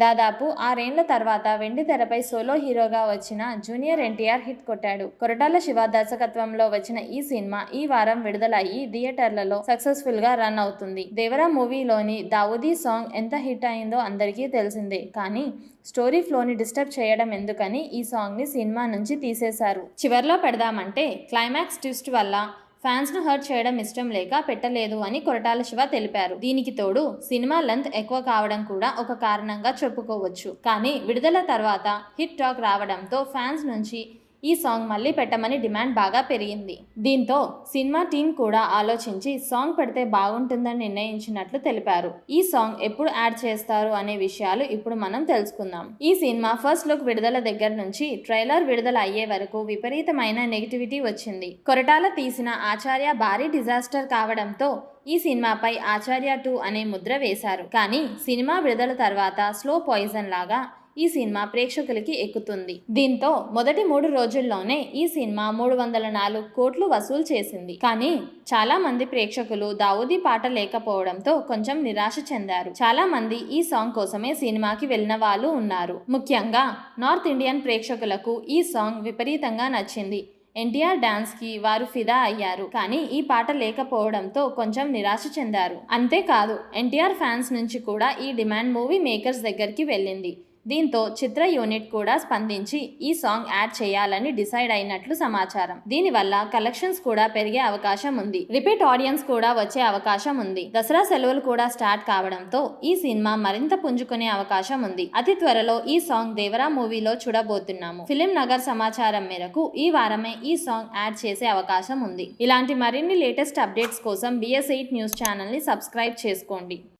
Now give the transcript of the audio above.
దాదాపు 6 ఏళ్ల తర్వాత వెండితెరపై సోలో హీరోగా వచ్చిన జూనియర్ ఎన్టీఆర్ హిట్ కొట్టాడు. కొరటాల శివ దర్శకత్వంలో వచ్చిన ఈ సినిమా ఈ వారం విడుదల అయ్యి థియేటర్లలో సక్సెస్ఫుల్ గా రన్ అవుతుంది. దేవరా మూవీలోని దావూదీ సాంగ్ ఎంత హిట్ అయిందో అందరికీ తెలిసిందే. కానీ స్టోరీ ఫ్లోని డిస్టర్బ్ చేయడం ఎందుకని ఈ సాంగ్ ని సినిమా నుంచి తీసేశారు. చివర్లో పెడదామంటే క్లైమాక్స్ ట్విస్ట్ వల్ల ఫ్యాన్స్ ను హర్ట్ చేయడం ఇష్టం లేక పెట్టలేదు అని కొరటాల శివ తెలిపారు. దీనికి తోడు సినిమా లెంత్ ఎక్కువ కావడం కూడా ఒక కారణంగా చెప్పుకోవచ్చు. కానీ విడుదల తర్వాత హిట్ టాక్ రావడంతో ఫ్యాన్స్ నుంచి ఈ సాంగ్ మళ్ళీ పెట్టమని డిమాండ్ బాగా పెరిగింది. దీంతో సినిమా టీం కూడా ఆలోచించి సాంగ్ పెడితే బాగుంటుందని నిర్ణయించినట్లు తెలిపారు. ఈ సాంగ్ ఎప్పుడు యాడ్ చేస్తారు అనే విషయాలు ఇప్పుడు మనం తెలుసుకుందాం. ఈ సినిమా ఫస్ట్ లుక్ విడుదల దగ్గర నుంచి ట్రైలర్ విడుదల అయ్యే వరకు విపరీతమైన నెగిటివిటీ వచ్చింది. కొరటాల తీసిన ఆచార్య భారీ డిజాస్టర్ కావడంతో ఈ సినిమాపై ఆచార్య 2 అనే ముద్ర వేశారు. కానీ సినిమా విడుదల తర్వాత స్లో పాయిజన్ లాగా ఈ సినిమా ప్రేక్షకులకి ఎక్కుతుంది. దీంతో మొదటి 3 రోజుల్లోనే ఈ సినిమా 304 కోట్లు వసూలు చేసింది. కానీ చాలా మంది ప్రేక్షకులు దావూదీ పాట లేకపోవడంతో కొంచెం నిరాశ చెందారు. చాలా మంది ఈ సాంగ్ కోసమే సినిమాకి వెళ్ళిన వాళ్ళు ఉన్నారు. ముఖ్యంగా నార్త్ ఇండియన్ ప్రేక్షకులకు ఈ సాంగ్ విపరీతంగా నచ్చింది. ఎన్టీఆర్ డాన్స్ కి వారు ఫిదా అయ్యారు. కానీ ఈ పాట లేకపోవడంతో కొంచెం నిరాశ చెందారు. అంతేకాదు ఎన్టీఆర్ ఫ్యాన్స్ నుంచి కూడా ఈ డిమాండ్ మూవీ మేకర్స్ దగ్గరికి వెళ్ళింది. దీంతో చిత్ర యూనిట్ కూడా స్పందించి ఈ సాంగ్ యాడ్ చేయాలని డిసైడ్ అయినట్లు సమాచారం. దీనివల్ల కలెక్షన్స్ కూడా పెరిగే అవకాశం ఉంది. రిపీట్ ఆడియన్స్ కూడా వచ్చే అవకాశం ఉంది. దసరా సెలవులు కూడా స్టార్ట్ కావడంతో ఈ సినిమా మరింత పుంజుకునే అవకాశం ఉంది. అతి త్వరలో ఈ సాంగ్ దేవరా మూవీలో చూడబోతున్నాము. ఫిలిం నగర్ సమాచారం మేరకు ఈ వారమే ఈ సాంగ్ యాడ్ చేసే అవకాశం ఉంది. ఇలాంటి మరిన్ని లేటెస్ట్ అప్డేట్స్ కోసం BS8 న్యూస్ ఛానల్ ని సబ్స్క్రైబ్ చేసుకోండి.